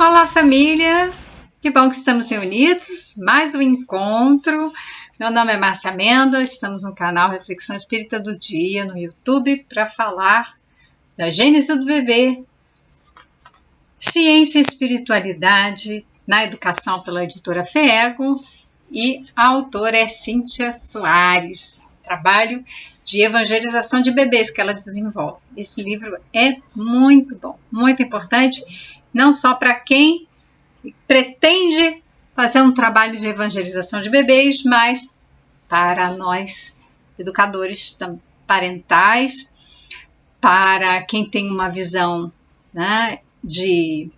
Olá, família! Que bom que estamos reunidos. Mais um encontro. Meu nome é Márcia Mendes, estamos no canal Reflexão Espírita do Dia no YouTube para falar da Gênese do bebê, ciência e espiritualidade na educação pela editora FEEGO, e a autora é Cíntia Soares, trabalho de evangelização de bebês que ela desenvolve. Esse livro é muito bom, muito importante, não só para quem pretende fazer um trabalho de evangelização de bebês, mas para nós, educadores parentais, para quem tem uma visão, né, de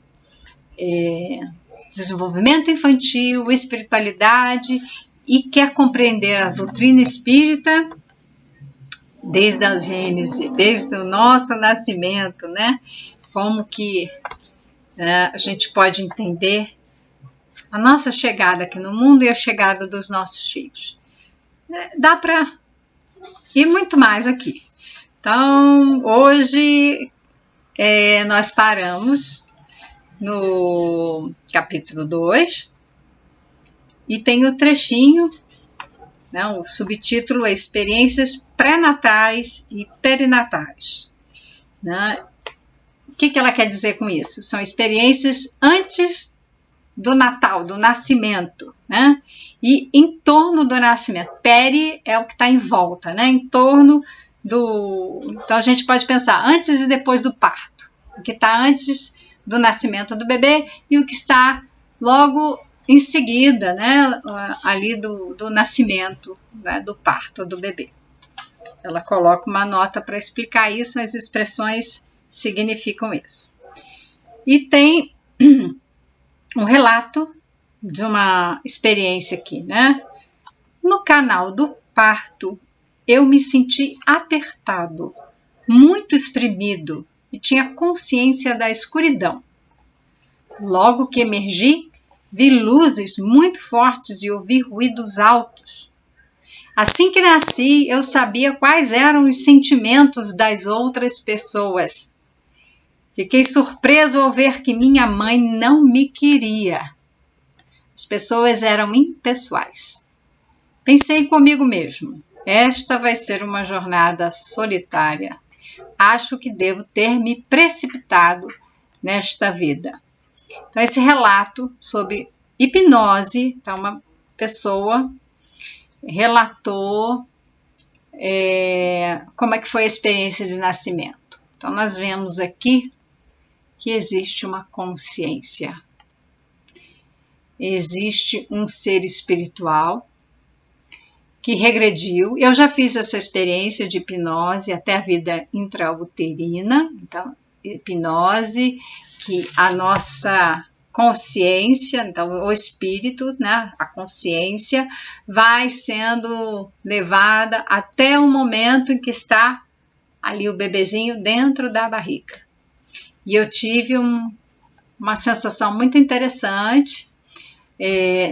desenvolvimento infantil, espiritualidade e quer compreender a doutrina espírita desde a Gênese, desde o nosso nascimento, né? Como que a gente pode entender a nossa chegada aqui no mundo e a chegada dos nossos filhos. Dá para ir muito mais aqui. Então, hoje nós paramos no capítulo 2 e tem o trechinho, né, o subtítulo é Experiências Pré-natais e Perinatais. Né? O que ela quer dizer com isso? São experiências antes do Natal, do nascimento, né? E em torno do nascimento. Peri é o que está em volta, né? Em torno do... Então a gente pode pensar antes e depois do parto. O que está antes do nascimento do bebê e o que está logo em seguida, né? Ali do nascimento, né? Do parto do bebê. Ela coloca uma nota para explicar isso, as expressões significam isso. E tem um relato de uma experiência aqui, né? No canal do parto, eu me senti apertado, muito exprimido e tinha consciência da escuridão. Logo que emergi, vi luzes muito fortes e ouvi ruídos altos. Assim que nasci, eu sabia quais eram os sentimentos das outras pessoas. Fiquei surpreso ao ver que minha mãe não me queria. As pessoas eram impessoais. Pensei comigo mesmo, esta vai ser uma jornada solitária. Acho que devo ter me precipitado nesta vida. Então, esse relato sobre hipnose, então uma pessoa relatou como é que foi a experiência de nascimento. Então, nós vemos aqui que existe uma consciência. Existe um ser espiritual que regrediu. Eu já fiz essa experiência de hipnose até a vida intrauterina. Então, hipnose que a nossa consciência, então o espírito, né, a consciência vai sendo levada até o momento em que está ali o bebezinho dentro da barriga. E eu tive uma sensação muito interessante,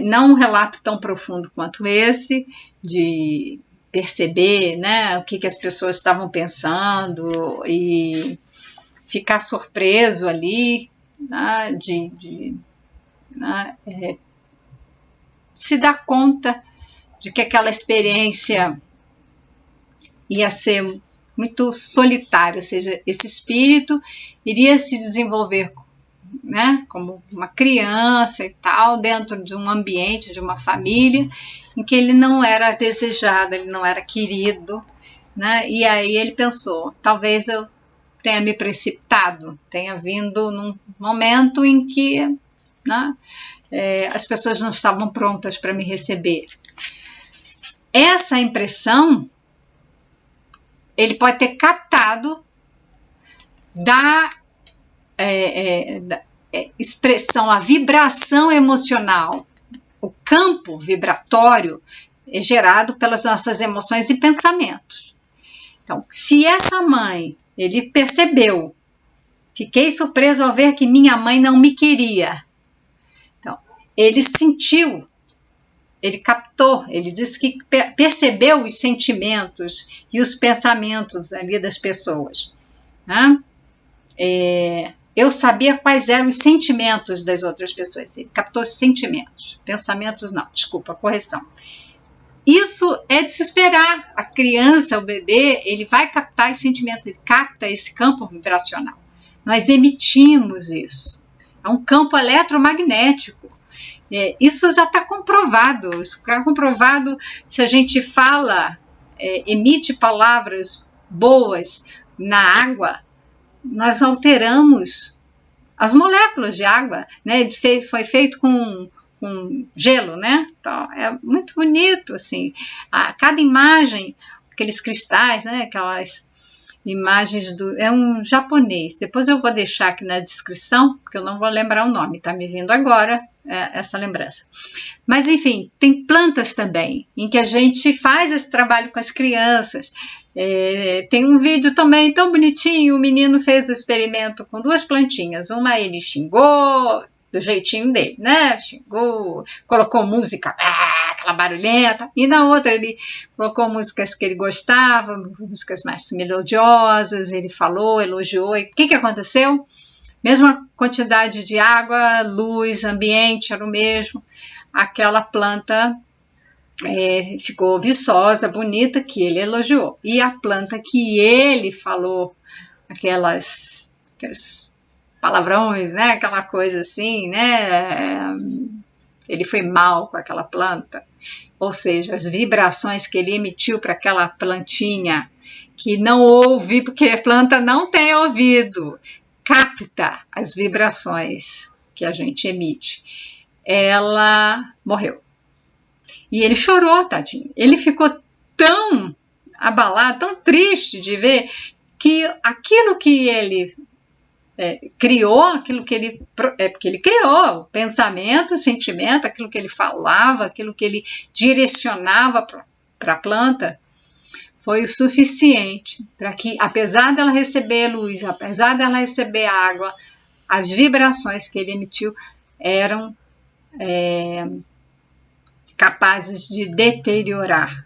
não um relato tão profundo quanto esse, de perceber, né, o que as pessoas estavam pensando e ficar surpreso ali, né, se dar conta de que aquela experiência ia ser muito solitário, ou seja, esse espírito iria se desenvolver, né, como uma criança e tal, dentro de um ambiente, de uma família, em que ele não era desejado, ele não era querido, né, e aí ele pensou, talvez eu tenha me precipitado, tenha vindo num momento em que, né, as pessoas não estavam prontas para me receber. Essa impressão ele pode ter captado da expressão, a vibração emocional, o campo vibratório é gerado pelas nossas emoções e pensamentos. Então, se essa mãe, ele percebeu, fiquei surpreso ao ver que minha mãe não me queria. Então, ele sentiu, ele captou, ele disse que percebeu os sentimentos e os pensamentos ali das pessoas. Né? eu sabia quais eram os sentimentos das outras pessoas. Ele captou os sentimentos. Pensamentos não, desculpa, correção. Isso é de se esperar. A criança, o bebê, ele vai captar os sentimentos, ele capta esse campo vibracional. Nós emitimos isso. É um campo eletromagnético. Isso já está comprovado. Isso está comprovado se a gente fala, emite palavras boas na água, nós alteramos as moléculas de água, né? Foi feito com gelo, né? Então, é muito bonito, assim. Cada imagem, aqueles cristais, né? Aquelas imagens é um japonês. Depois eu vou deixar aqui na descrição, porque eu não vou lembrar o nome, tá me vindo agora essa lembrança. Mas, enfim, tem plantas também, em que a gente faz esse trabalho com as crianças. Tem um vídeo também tão bonitinho, o menino fez o experimento com 2 plantinhas. Uma ele xingou, do jeitinho dele, né? Xingou, colocou música, aquela barulhenta, e na outra ele colocou músicas que ele gostava, músicas mais melodiosas, ele falou, elogiou, e o que aconteceu? Mesma quantidade de água, luz, ambiente, era o mesmo, aquela planta ficou viçosa, bonita, que ele elogiou, e a planta que ele falou, aqueles palavrões, né? Aquela coisa assim, né? Ele foi mal com aquela planta. Ou seja, as vibrações que ele emitiu para aquela plantinha, que não ouve, porque a planta não tem ouvido, capta as vibrações que a gente emite. Ela morreu. E ele chorou, tadinho. Ele ficou tão abalado, tão triste de ver que aquilo que ele criou, aquilo que ele... porque ele criou o pensamento, o sentimento, aquilo que ele falava, aquilo que ele direcionava para a planta, foi o suficiente para que, apesar dela receber luz, apesar dela receber água, as vibrações que ele emitiu eram capazes de deteriorar.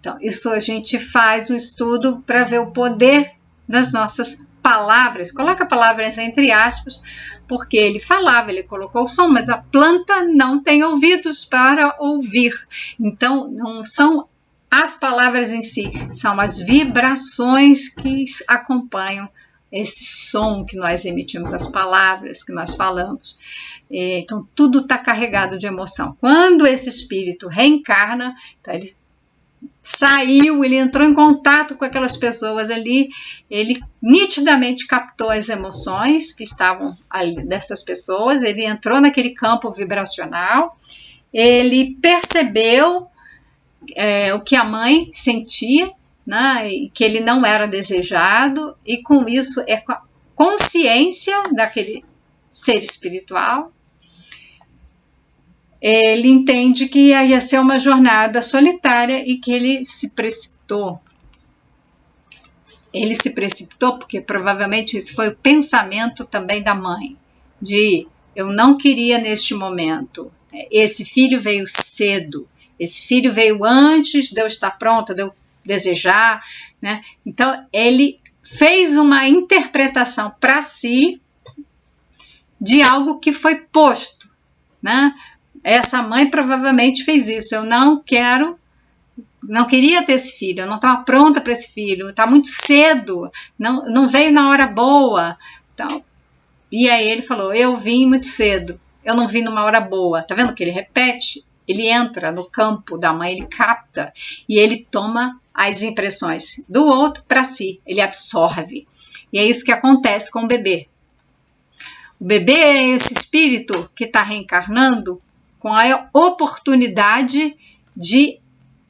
Então, isso a gente faz um estudo para ver o poder das nossas palavras. Coloca palavras entre aspas, porque ele falava, ele colocou o som, mas a planta não tem ouvidos para ouvir. Então, não são as palavras em si, são as vibrações que acompanham esse som que nós emitimos, as palavras que nós falamos. Então, tudo está carregado de emoção. Quando esse espírito reencarna, então ele saiu, ele entrou em contato com aquelas pessoas ali, ele nitidamente captou as emoções que estavam ali dessas pessoas, ele entrou naquele campo vibracional, ele percebeu o que a mãe sentia, né, e que ele não era desejado, e com isso com a consciência daquele ser espiritual, ele entende que ia ser uma jornada solitária e que ele se precipitou. Ele se precipitou porque provavelmente esse foi o pensamento também da mãe, de eu não queria neste momento, esse filho veio cedo, esse filho veio antes de eu estar pronta, de eu desejar, né? Então ele fez uma interpretação para si de algo que foi posto, né? Essa mãe provavelmente fez isso. Eu não queria ter esse filho, eu não estava pronta para esse filho, está muito cedo, não veio na hora boa. Então, e aí ele falou, eu vim muito cedo, eu não vim numa hora boa. Tá vendo que ele repete? Ele entra no campo da mãe, ele capta e ele toma as impressões do outro para si, ele absorve. E é isso que acontece com o bebê. O bebê é esse espírito que está reencarnando com a oportunidade de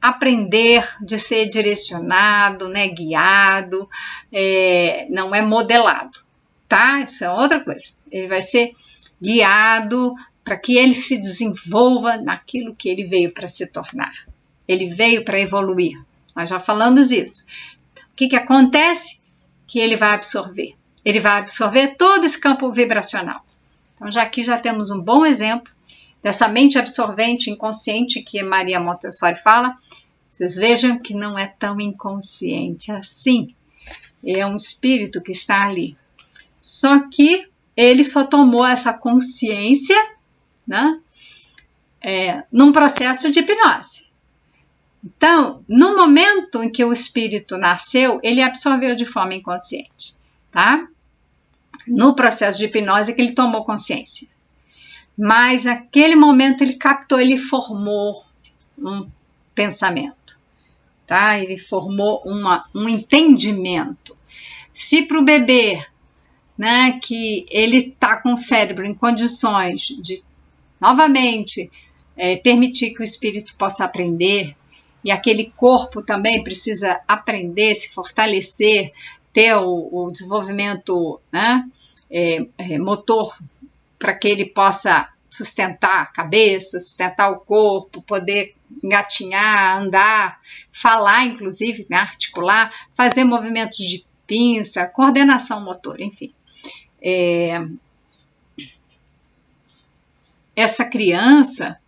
aprender, de ser direcionado, né, guiado, não é modelado, tá? Isso é outra coisa. Ele vai ser guiado para que ele se desenvolva naquilo que ele veio para se tornar. Ele veio para evoluir. Nós já falamos isso. O que acontece? Que ele vai absorver. Ele vai absorver todo esse campo vibracional. Então, aqui já temos um bom exemplo dessa mente absorvente, inconsciente, que Maria Montessori fala. Vocês vejam que não é tão inconsciente assim. É um espírito que está ali. Só que ele só tomou essa consciência, né, num processo de hipnose. Então, no momento em que o espírito nasceu, ele absorveu de forma inconsciente, tá? No processo de hipnose é que ele tomou consciência. Mas naquele momento ele captou, ele formou um pensamento, tá? Ele formou um entendimento. Se para o bebê, né, que ele está com o cérebro em condições de, novamente, permitir que o espírito possa aprender, e aquele corpo também precisa aprender, se fortalecer, ter o desenvolvimento, né, motor, para que ele possa sustentar a cabeça, sustentar o corpo, poder engatinhar, andar, falar, inclusive, né, articular, fazer movimentos de pinça, coordenação motora, enfim. Essa criança,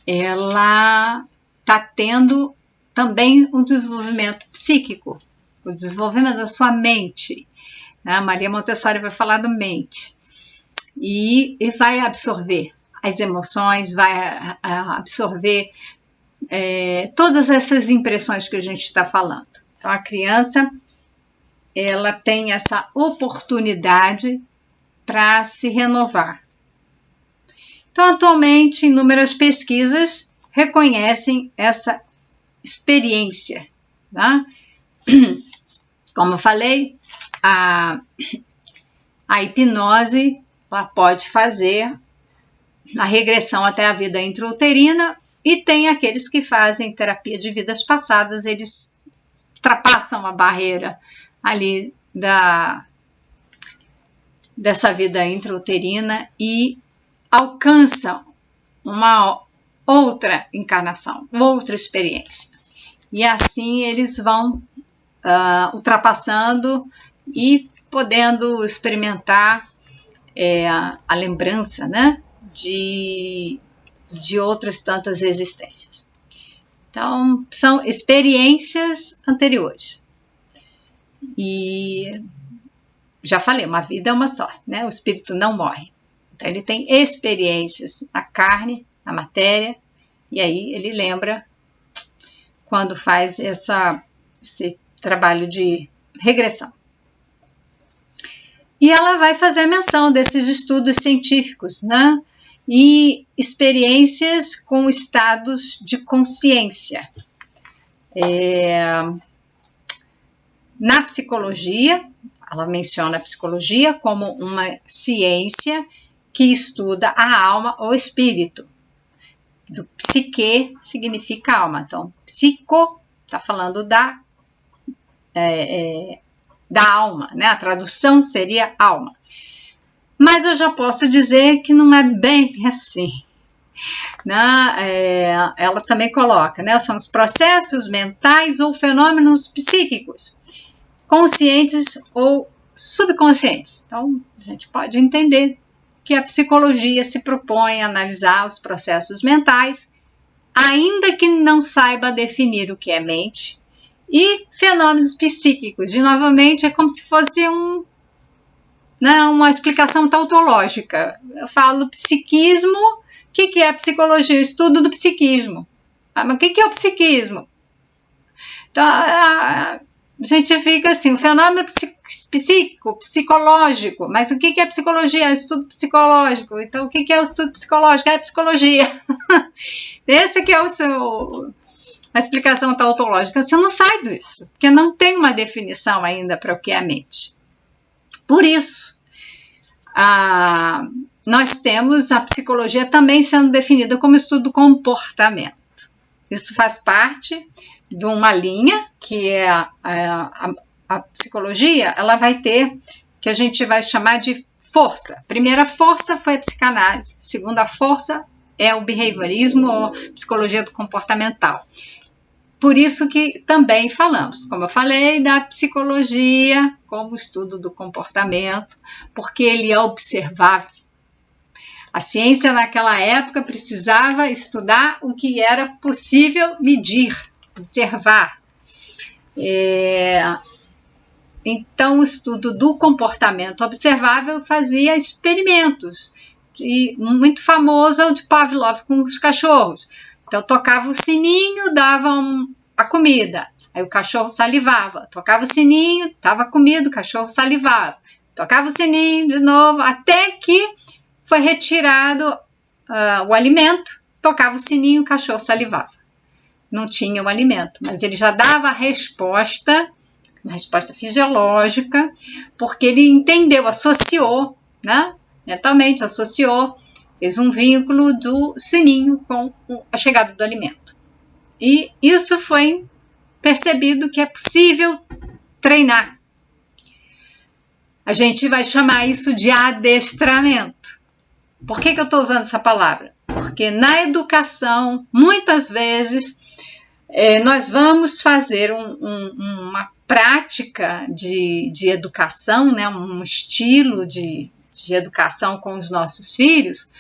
ela está tendo também um desenvolvimento psíquico, o desenvolvimento da sua mente. A Maria Montessori vai falar da mente. E vai absorver as emoções, vai absorver todas essas impressões que a gente está falando. Então, a criança, ela tem essa oportunidade para se renovar. Então, atualmente, inúmeras pesquisas reconhecem essa experiência, tá? Como eu falei, a hipnose, ela pode fazer a regressão até a vida intrauterina, e tem aqueles que fazem terapia de vidas passadas, eles ultrapassam a barreira ali dessa vida intrauterina e alcançam uma outra encarnação, outra experiência. E assim eles vão ultrapassando e podendo experimentar a lembrança, né, de outras tantas existências. Então, são experiências anteriores. E já falei, uma vida é uma só, né? O espírito não morre. Então, ele tem experiências na carne, na matéria, e aí ele lembra quando faz esse trabalho de regressão. E ela vai fazer menção desses estudos científicos, né? E experiências com estados de consciência. Na psicologia, ela menciona a psicologia como uma ciência que estuda a alma ou espírito. Do psique significa alma. Então, psico está falando da alma, né? A tradução seria alma. Mas eu já posso dizer que não é bem assim. Né? Ela também coloca, né? São os processos mentais ou fenômenos psíquicos, conscientes ou subconscientes. Então, a gente pode entender que a psicologia se propõe a analisar os processos mentais, ainda que não saiba definir o que é mente, e fenômenos psíquicos. E, novamente, é como se fosse uma explicação tautológica. Eu falo psiquismo. O que é a psicologia? O estudo do psiquismo. Mas o que é o psiquismo? Então, a gente fica assim, o fenômeno psíquico, psicológico. Mas o que é psicologia? É o estudo psicológico. Então, o que é o estudo psicológico? É a psicologia. Esse aqui é a explicação tautológica. Você não sai disso, porque não tem uma definição ainda para o que é a mente. Por isso, nós temos a psicologia também sendo definida como estudo do comportamento. Isso faz parte de uma linha que é a psicologia, ela vai ter, que a gente vai chamar de força. A primeira força foi a psicanálise, a segunda força é o behaviorismo ou psicologia do comportamental. Por isso que também falamos, como eu falei, da psicologia como estudo do comportamento, porque ele é observável. A ciência naquela época precisava estudar o que era possível medir, observar. Então, o estudo do comportamento observável fazia experimentos. E muito famoso é o de Pavlov com os cachorros. Então, tocava o sininho, davam a comida. Aí o cachorro salivava. Tocava o sininho, estava a comida, o cachorro salivava. Tocava o sininho de novo, até que foi retirado o alimento. Tocava o sininho, o cachorro salivava. Não tinha o alimento, mas ele já dava a resposta, uma resposta fisiológica, porque ele entendeu, associou, né? Mentalmente associou, fez um vínculo do sininho com a chegada do alimento. E isso foi percebido que é possível treinar. A gente vai chamar isso de adestramento. Por que eu estou usando essa palavra? Porque na educação, muitas vezes, nós vamos fazer uma prática de educação, né? Um estilo de educação com os nossos filhos,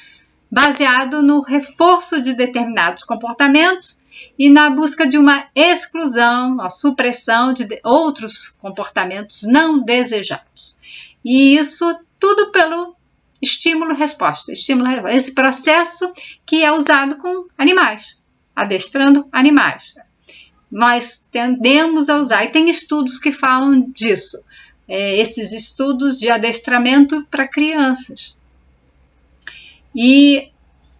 baseado no reforço de determinados comportamentos e na busca de uma exclusão, a supressão de outros comportamentos não desejados. E isso tudo pelo estímulo-resposta. Esse processo que é usado com animais, adestrando animais. Nós tendemos a usar, e tem estudos que falam disso, esses estudos de adestramento para crianças. E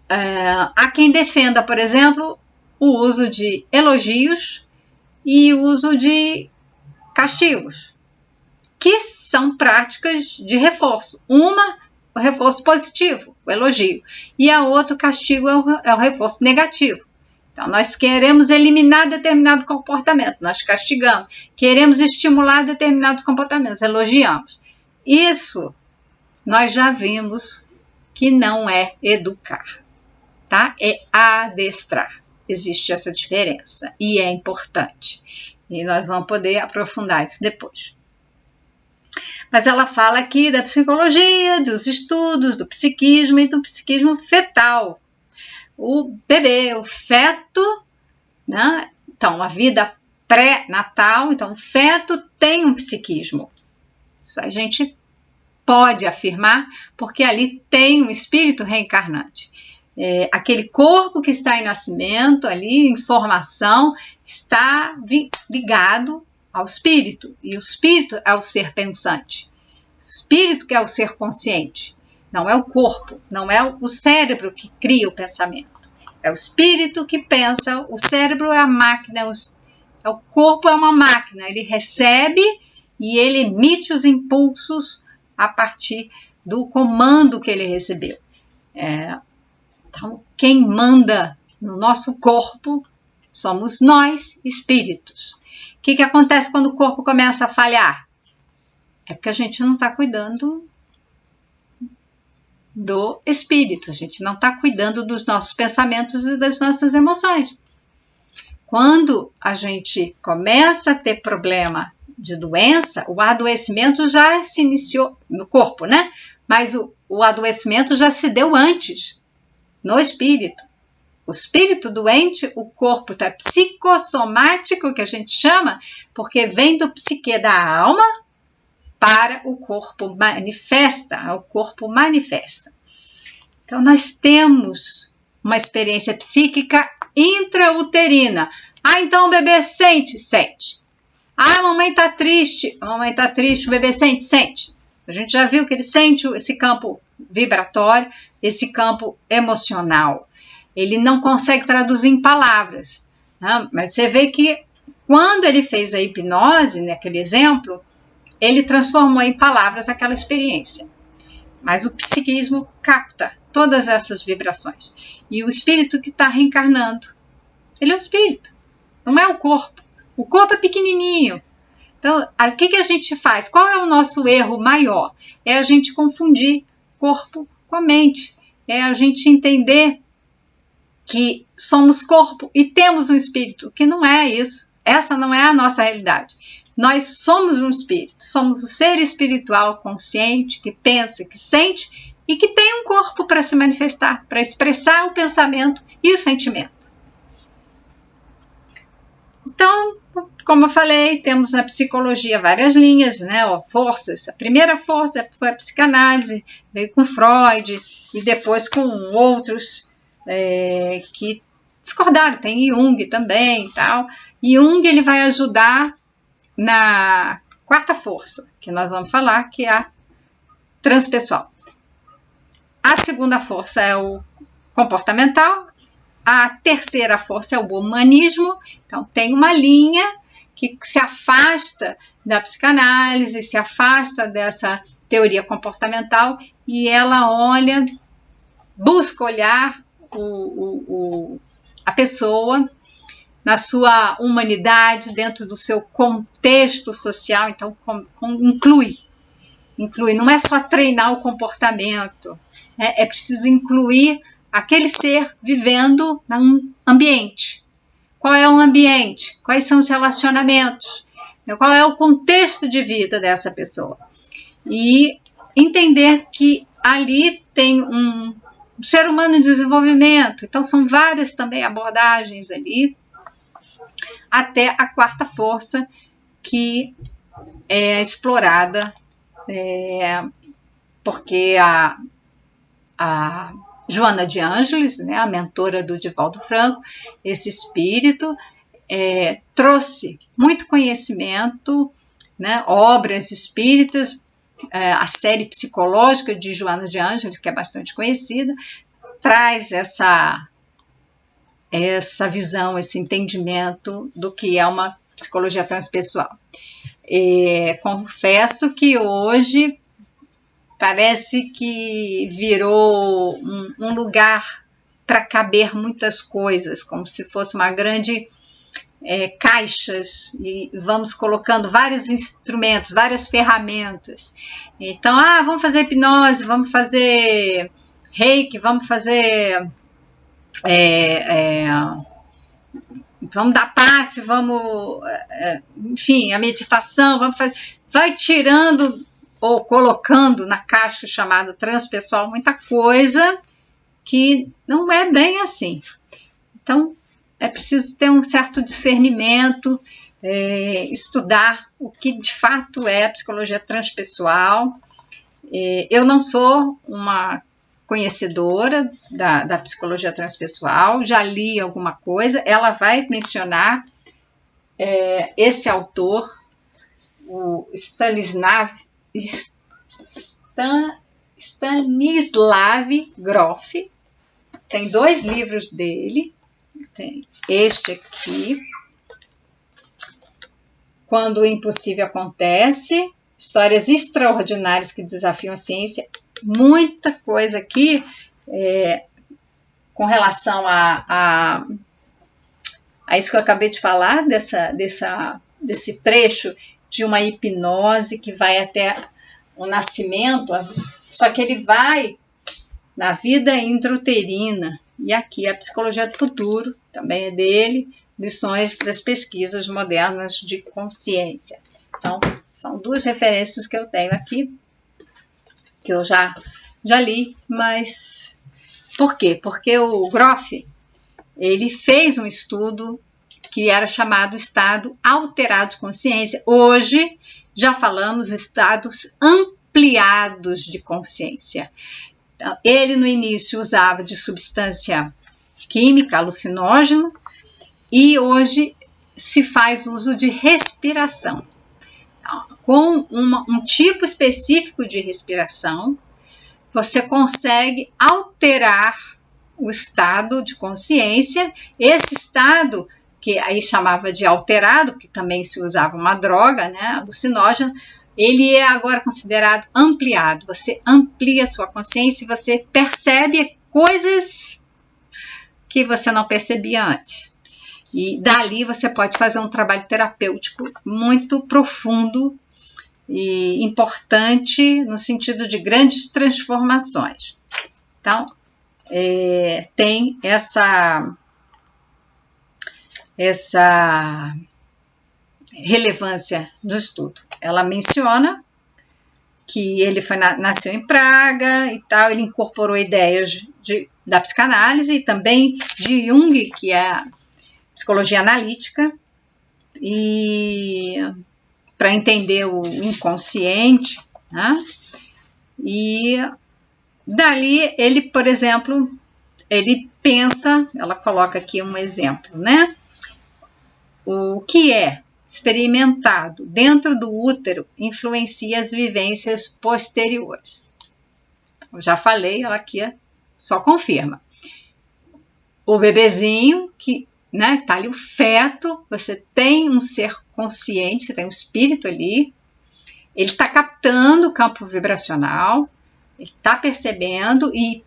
há quem defenda, por exemplo, o uso de elogios e o uso de castigos, que são práticas de reforço. Uma, o reforço positivo, o elogio, e a outra, o castigo, é o reforço negativo. Então, nós queremos eliminar determinado comportamento, nós castigamos. Queremos estimular determinados comportamentos, elogiamos. Isso nós já vimos que não é educar, tá? É adestrar. Existe essa diferença e é importante. E nós vamos poder aprofundar isso depois. Mas ela fala aqui da psicologia, dos estudos, do psiquismo e do psiquismo fetal. O bebê, o feto, né? Então, a vida pré-natal, então o feto tem um psiquismo. Isso a gente pode afirmar, porque ali tem um espírito reencarnante. Aquele corpo que está em nascimento, ali em formação, está ligado ao espírito, e o espírito é o ser pensante. O espírito que é o ser consciente. Não é o corpo, não é o cérebro que cria o pensamento. É o espírito que pensa, o cérebro é a máquina, o corpo é uma máquina. Ele recebe e ele emite os impulsos a partir do comando que ele recebeu. Então, quem manda no nosso corpo somos nós, espíritos. O que acontece quando o corpo começa a falhar? É porque a gente não está cuidando do espírito, a gente não está cuidando dos nossos pensamentos e das nossas emoções. Quando a gente começa a ter problema de doença, o adoecimento já se iniciou no corpo, né? Mas o adoecimento já se deu antes, no espírito. O espírito doente, o corpo é psicossomático, que a gente chama, porque vem do psique da alma para o corpo manifesta, o corpo manifesta. Então, nós temos uma experiência psíquica intrauterina. Então o bebê sente? Sente. A mamãe está triste, o bebê sente? Sente. A gente já viu que ele sente esse campo vibratório, esse campo emocional. Ele não consegue traduzir em palavras, né? Mas você vê que quando ele fez a hipnose, naquele exemplo, ele transformou em palavras aquela experiência. Mas o psiquismo capta todas essas vibrações. E o espírito que está reencarnando, ele é um espírito, não é o corpo. O corpo é pequenininho. Então, o que a gente faz? Qual é o nosso erro maior? É a gente confundir corpo com a mente. É a gente entender que somos corpo e temos um espírito, que não é isso. Essa não é a nossa realidade. Nós somos um espírito, somos o ser espiritual consciente, que pensa, que sente e que tem um corpo para se manifestar, para expressar o pensamento e o sentimento. Então, como eu falei, temos na psicologia várias linhas, né, ó, forças. A primeira força foi a psicanálise, veio com Freud e depois com outros que discordaram. Tem Jung também e tal. Jung ele vai ajudar na quarta força, que nós vamos falar, que é a transpessoal. A segunda força é o comportamental. A terceira força é o humanismo. Então, tem uma linha que se afasta da psicanálise, se afasta dessa teoria comportamental e ela olha, busca olhar a pessoa na sua humanidade, dentro do seu contexto social. Então, inclui. Não é só treinar o comportamento, é preciso incluir aquele ser vivendo num ambiente. Qual é o ambiente? Quais são os relacionamentos? Qual é o contexto de vida dessa pessoa? E entender que ali tem um ser humano em desenvolvimento. Então, são várias também abordagens ali, até a quarta força, que é explorada, porque a Joana de Ângeles, né, a mentora do Divaldo Franco, esse espírito trouxe muito conhecimento, né, obras espíritas, a série psicológica de Joana de Ângeles, que é bastante conhecida, traz essa visão, esse entendimento do que é uma psicologia transpessoal. Confesso que hoje parece que virou um lugar para caber muitas coisas, como se fosse uma grande caixas, e vamos colocando vários instrumentos, várias ferramentas. Então, vamos fazer hipnose, vamos fazer reiki, vamos fazer vamos dar passe, vamos, enfim, a meditação, vamos fazer, vai tirando ou colocando na caixa chamada transpessoal muita coisa que não é bem assim. Então, é preciso ter um certo discernimento, estudar o que de fato é a psicologia transpessoal. Eu não sou uma conhecedora da psicologia transpessoal, já li alguma coisa. Ela vai mencionar esse autor, o Stanislav Grof. Tem 2 livros dele. Tem este aqui, Quando o Impossível Acontece, Histórias Extraordinárias que Desafiam a Ciência. Muita coisa aqui com relação a isso que eu acabei de falar, desse trecho de uma hipnose que vai até o nascimento, só que ele vai na vida intrauterina. E aqui a Psicologia do Futuro, também é dele, Lições das Pesquisas Modernas de Consciência. Então, são 2 referências que eu tenho aqui, que eu já li, mas por quê? Porque o Grof, ele fez um estudo que era chamado estado alterado de consciência. Hoje, já falamos estados ampliados de consciência. Então, ele, no início, usava de substância química, alucinógena, e hoje se faz uso de respiração. Então, com um tipo específico de respiração, você consegue alterar o estado de consciência. Esse estado, que aí chamava de alterado, que também se usava uma droga, né, alucinógena, ele é agora considerado ampliado. Você amplia a sua consciência e você percebe coisas que você não percebia antes. E dali você pode fazer um trabalho terapêutico muito profundo e importante no sentido de grandes transformações. Então, tem essa relevância no estudo. Ela menciona que ele nasceu em Praga e tal, ele incorporou ideias da psicanálise e também de Jung, que é a psicologia analítica, e para entender o inconsciente, né? E dali ele, por exemplo, ele pensa, ela coloca aqui um exemplo, né? O que é experimentado dentro do útero influencia as vivências posteriores. Eu já falei, ela aqui só confirma. O bebezinho que, né, tá ali o feto, você tem um ser consciente, você tem um espírito ali, ele está captando o campo vibracional, ele está percebendo, e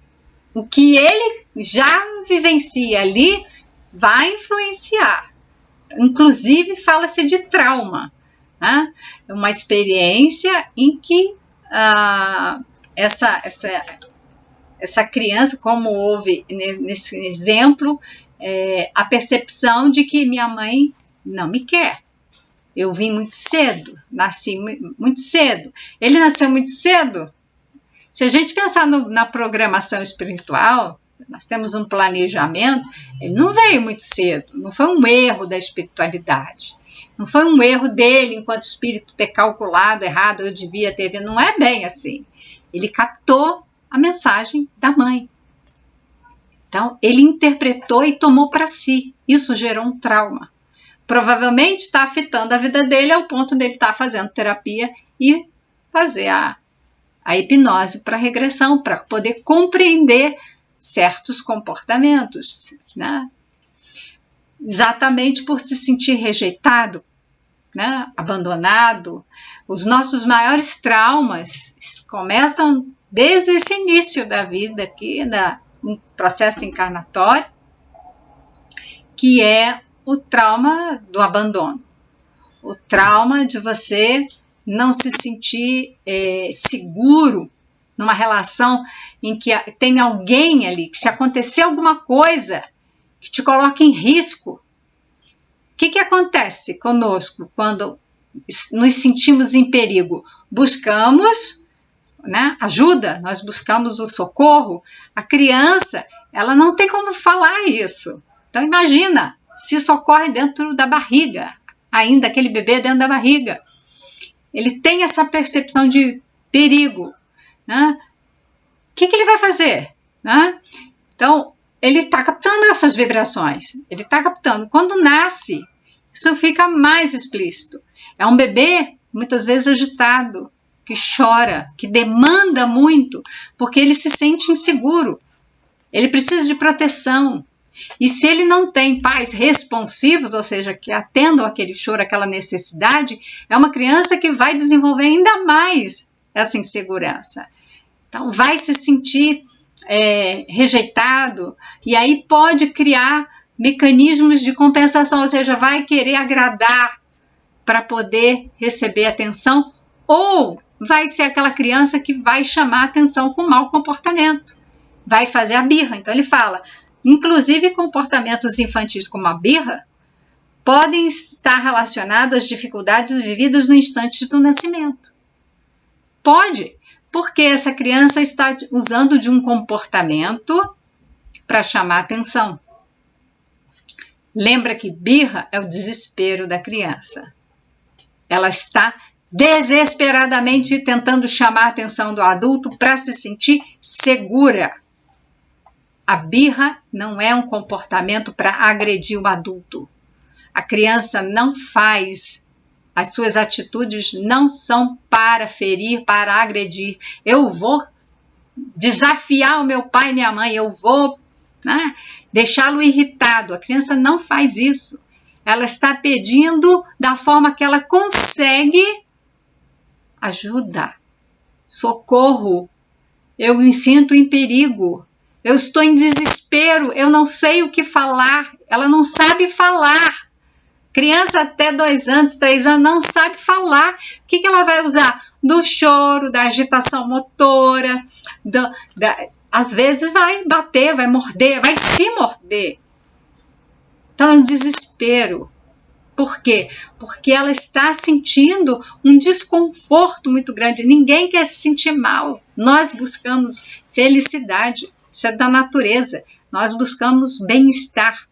o que ele já vivencia ali vai influenciar. Inclusive, fala-se de trauma, né? É uma experiência em que essa criança, como houve nesse exemplo, a percepção de que minha mãe não me quer. Eu vim muito cedo, nasci muito cedo. Ele nasceu muito cedo. Se a gente pensar na programação espiritual, nós temos um planejamento, ele não veio muito cedo, não foi um erro da espiritualidade, não foi um erro dele enquanto espírito ter calculado errado, eu devia ter vindo, não é bem assim. Ele captou a mensagem da mãe. Então, ele interpretou e tomou para si. Isso gerou um trauma. Provavelmente está afetando a vida dele ao ponto dele estar fazendo terapia e fazer a hipnose para regressão, para poder compreender certos comportamentos, né? Exatamente por se sentir rejeitado, né? Abandonado. Os nossos maiores traumas começam desde esse início da vida aqui, no processo encarnatório, que é o trauma do abandono, o trauma de você não se sentir seguro numa relação em que tem alguém ali, que se acontecer alguma coisa que te coloca em risco. O que acontece conosco quando nos sentimos em perigo? Buscamos, né, ajuda, nós buscamos o socorro. A criança, ela não tem como falar isso. Então imagina, se isso ocorre dentro da barriga, ainda aquele bebê dentro da barriga. Ele tem essa percepção de perigo, né? O que ele vai fazer? Né? Então, ele está captando essas vibrações. Ele está captando. Quando nasce, isso fica mais explícito. É um bebê, muitas vezes, agitado, que chora, que demanda muito, porque ele se sente inseguro. Ele precisa de proteção. E se ele não tem pais responsivos, ou seja, que atendam aquele choro, aquela necessidade, é uma criança que vai desenvolver ainda mais essa insegurança. Então, vai se sentir rejeitado, e aí pode criar mecanismos de compensação, ou seja, vai querer agradar para poder receber atenção, ou vai ser aquela criança que vai chamar atenção com mau comportamento, vai fazer a birra. Então, ele fala, inclusive comportamentos infantis como a birra, podem estar relacionados às dificuldades vividas no instante do nascimento. Pode, porque essa criança está usando de um comportamento para chamar atenção. Lembra que birra é o desespero da criança. Ela está desesperadamente tentando chamar a atenção do adulto para se sentir segura. A birra não é um comportamento para agredir o adulto. A criança não faz, as suas atitudes não são para ferir, para agredir. Eu vou desafiar o meu pai e minha mãe, eu vou, né, deixá-lo irritado. A criança não faz isso. Ela está pedindo da forma que ela consegue ajuda, socorro. Eu me sinto em perigo. Eu estou em desespero, eu não sei o que falar. Ela não sabe falar. Criança até 2 anos, 3 anos, não sabe falar. O que ela vai usar? Do choro, da agitação motora, às vezes vai bater, vai morder, vai se morder. Então é um desespero. Por quê? Porque ela está sentindo um desconforto muito grande. Ninguém quer se sentir mal. Nós buscamos felicidade. Isso é da natureza. Nós buscamos bem-estar.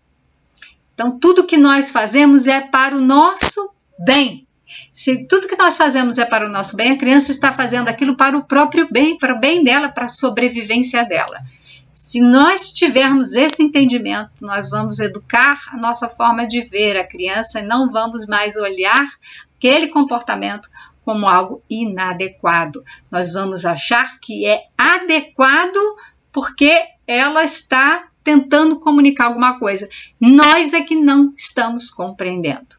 Então, tudo que nós fazemos é para o nosso bem. Se tudo que nós fazemos é para o nosso bem, a criança está fazendo aquilo para o próprio bem, para o bem dela, para a sobrevivência dela. Se nós tivermos esse entendimento, nós vamos educar a nossa forma de ver a criança e não vamos mais olhar aquele comportamento como algo inadequado. Nós vamos achar que é adequado porque ela está tentando comunicar alguma coisa. Nós é que não estamos compreendendo.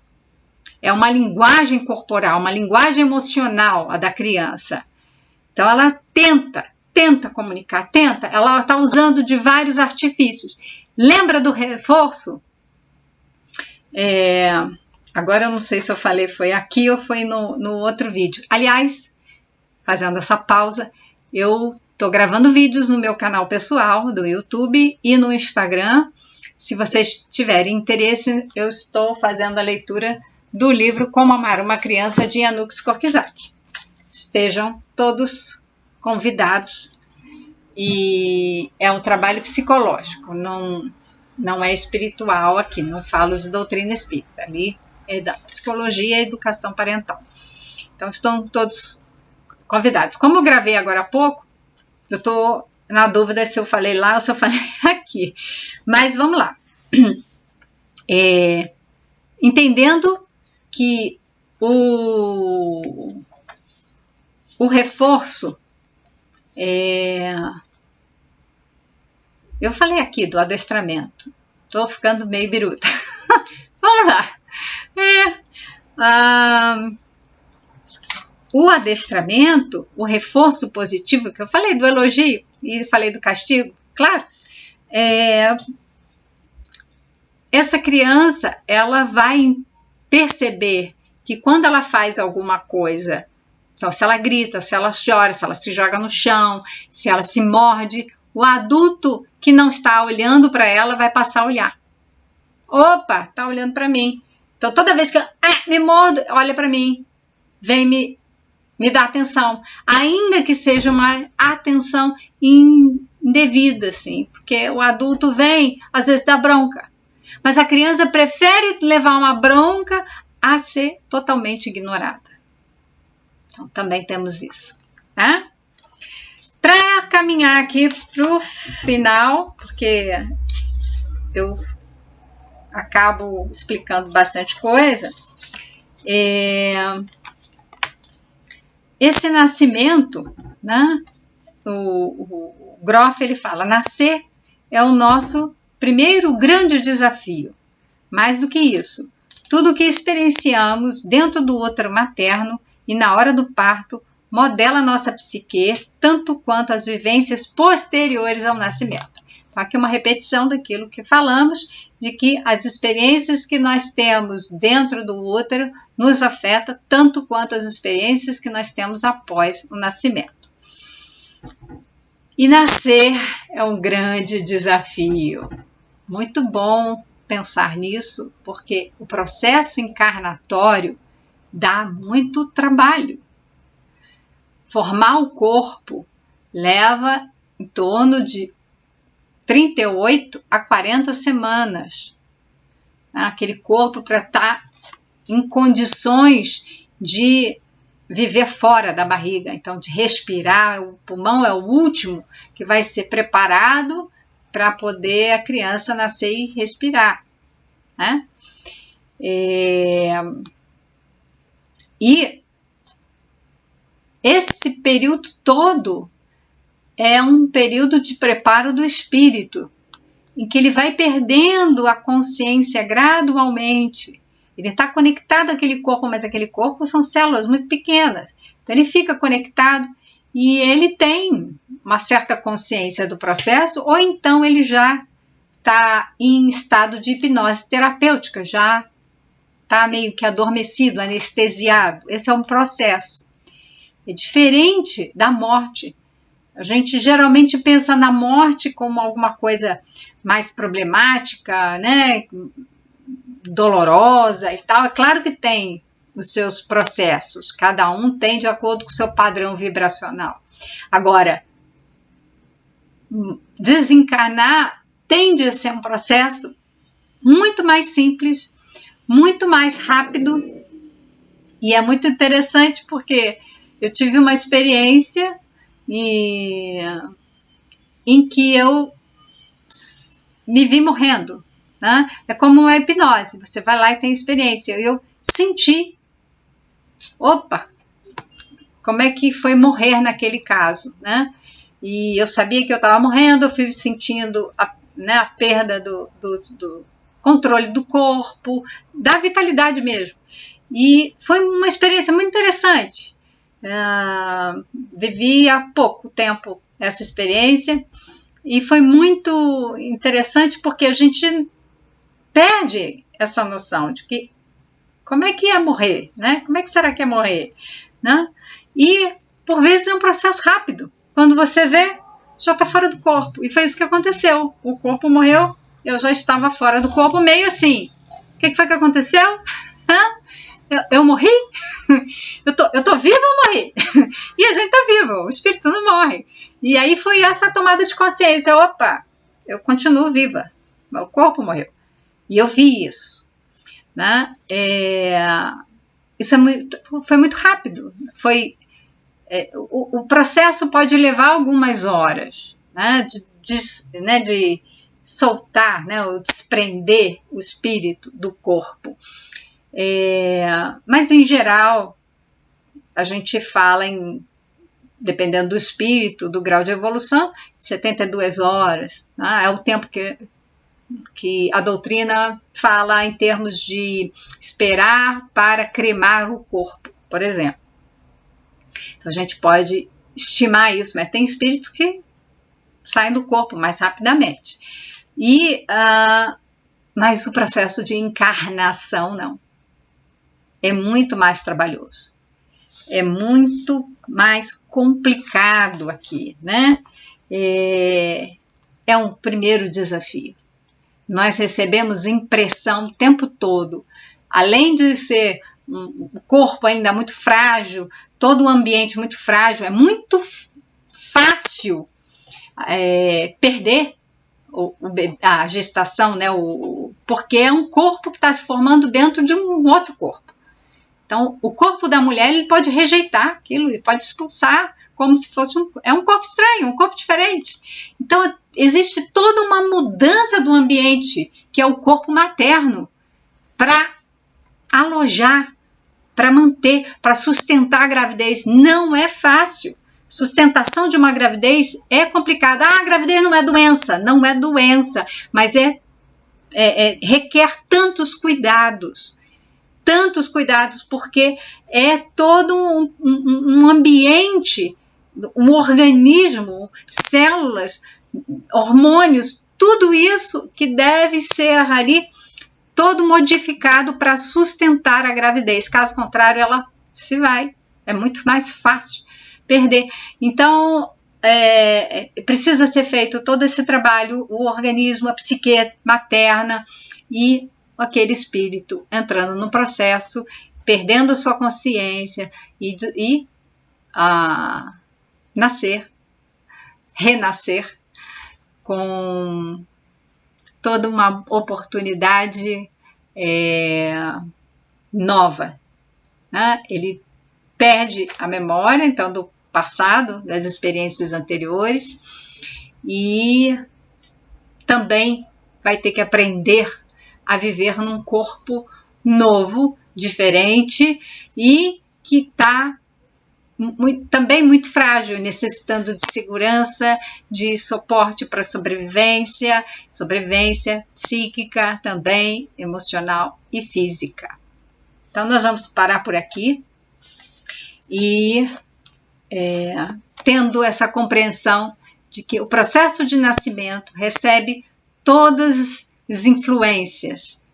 É uma linguagem corporal, uma linguagem emocional a da criança. Então ela tenta comunicar, ela está usando de vários artifícios. Lembra do reforço? Agora eu não sei se eu falei foi aqui ou foi no outro vídeo. Aliás, fazendo essa pausa, eu estou gravando vídeos no meu canal pessoal do YouTube e no Instagram. Se vocês tiverem interesse, eu estou fazendo a leitura do livro Como Amar uma Criança, de Yanuks Korczak. Estejam todos convidados. E é um trabalho psicológico, não é espiritual aqui, não falo de doutrina espírita, ali é da psicologia e educação parental. Então estão todos convidados. Como eu gravei agora há pouco, eu estou na dúvida se eu falei lá ou se eu falei aqui. Mas vamos lá. Entendendo que o reforço, eu falei aqui do adestramento, estou ficando meio biruta. Vamos lá. O adestramento, o reforço positivo, que eu falei do elogio e falei do castigo, claro, essa criança, ela vai perceber que quando ela faz alguma coisa, então, se ela grita, se ela chora, se ela se joga no chão, se ela se morde, o adulto que não está olhando para ela vai passar a olhar. Opa, está olhando para mim. Então, toda vez que eu me mordo, olha para mim, vem me dar atenção. Ainda que seja uma atenção indevida, assim, porque o adulto vem, às vezes dá bronca. Mas a criança prefere levar uma bronca a ser totalmente ignorada. Então, também temos isso, né? Para caminhar aqui para o final, porque eu acabo explicando bastante coisa, esse nascimento, né? O Groff, ele fala, nascer é o nosso primeiro grande desafio. Mais do que isso, tudo o que experienciamos dentro do útero materno e na hora do parto modela a nossa psique, tanto quanto as vivências posteriores ao nascimento. Então, aqui uma repetição daquilo que falamos, de que as experiências que nós temos dentro do útero nos afeta tanto quanto as experiências que nós temos após o nascimento. E nascer é um grande desafio. Muito bom pensar nisso, porque o processo encarnatório dá muito trabalho. Formar o corpo leva em torno de 38 a 40 semanas. Aquele corpo para estar em condições de viver fora da barriga, então de respirar, o pulmão é o último que vai ser preparado para poder a criança nascer e respirar, né? E esse período todo é um período de preparo do espírito, em que ele vai perdendo a consciência gradualmente. Ele está conectado àquele corpo, mas aquele corpo são células muito pequenas. Então ele fica conectado e ele tem uma certa consciência do processo, ou então ele já está em estado de hipnose terapêutica, já está meio que adormecido, anestesiado. Esse é um processo. É diferente da morte. A gente geralmente pensa na morte como alguma coisa mais problemática, né? Dolorosa e tal. É claro que tem os seus processos, cada um tem de acordo com o seu padrão vibracional. Agora, desencarnar tende a ser um processo muito mais simples, muito mais rápido, e é muito interessante porque eu tive uma experiência em que eu me vi morrendo, né? É como uma hipnose, você vai lá e tem experiência. Eu senti, opa, como é que foi morrer naquele caso, né? E eu sabia que eu estava morrendo, eu fui sentindo a perda do controle do corpo, da vitalidade mesmo. E foi uma experiência muito interessante. Vivi há pouco tempo essa experiência e foi muito interessante porque a gente perde essa noção de que como é que é morrer, né? Como é que será que é morrer, né? E por vezes é um processo rápido. Quando você vê, já está fora do corpo. E foi isso que aconteceu. O corpo morreu, eu já estava fora do corpo, meio assim. O que foi que aconteceu? Eu morri? Eu tô viva ou morri? E a gente tá vivo, o espírito não morre. E aí foi essa tomada de consciência. Opa, eu continuo viva, o corpo morreu. E eu vi isso, né? Isso foi muito rápido. O processo pode levar algumas horas, né? De soltar, né? Ou desprender o espírito do corpo. Mas, em geral, a gente fala dependendo do espírito, do grau de evolução, 72 horas. Né? É o tempo que a doutrina fala em termos de esperar para cremar o corpo, por exemplo. Então, a gente pode estimar isso, mas tem espíritos que saem do corpo mais rapidamente. Mas o processo de encarnação, não. É muito mais trabalhoso, é muito mais complicado aqui, né? É um primeiro desafio. Nós recebemos impressão o tempo todo, além de ser um corpo ainda muito frágil, todo o ambiente muito frágil, é muito fácil perder a gestação, né? Porque é um corpo que está se formando dentro de um outro corpo. Então, o corpo da mulher ele pode rejeitar aquilo, ele pode expulsar, como se fosse um corpo estranho, um corpo diferente. Então, existe toda uma mudança do ambiente, que é o corpo materno, para alojar, para manter, para sustentar a gravidez. Não é fácil. Sustentação de uma gravidez é complicada. A gravidez não é doença, mas requer tantos cuidados, porque é todo um ambiente, um organismo, células, hormônios, tudo isso que deve ser ali todo modificado para sustentar a gravidez. Caso contrário, ela se vai. É muito mais fácil perder. Então, precisa ser feito todo esse trabalho, o organismo, a psique materna e aquele espírito entrando no processo, perdendo sua consciência e renascer com toda uma oportunidade nova. Né? Ele perde a memória, então, do passado, das experiências anteriores, e também vai ter que aprender a viver num corpo novo, diferente e que está também muito frágil, necessitando de segurança, de suporte para sobrevivência psíquica, também emocional e física. Então, nós vamos parar por aqui e tendo essa compreensão de que o processo de nascimento recebe todas as influências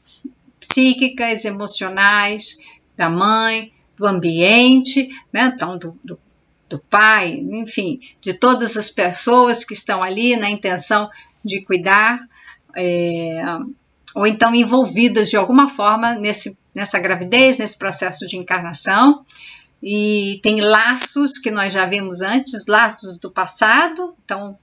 psíquicas, emocionais, da mãe, do ambiente, né? Então, do pai, enfim, de todas as pessoas que estão ali na intenção de cuidar, ou então envolvidas de alguma forma nessa gravidez, nesse processo de encarnação. E tem laços que nós já vimos antes, laços do passado, então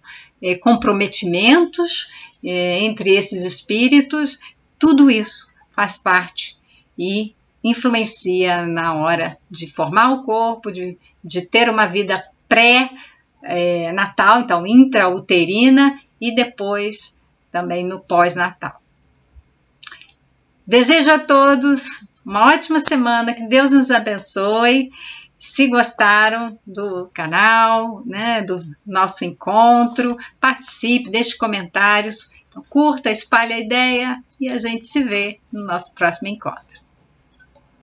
comprometimentos entre esses espíritos, tudo isso faz parte e influencia na hora de formar o corpo, de ter uma vida pré-natal, então intrauterina, e depois também no pós-natal. Desejo a todos uma ótima semana, que Deus nos abençoe. Se gostaram do canal, né, do nosso encontro, participe, deixe comentários, então, curta, espalhe a ideia e a gente se vê no nosso próximo encontro.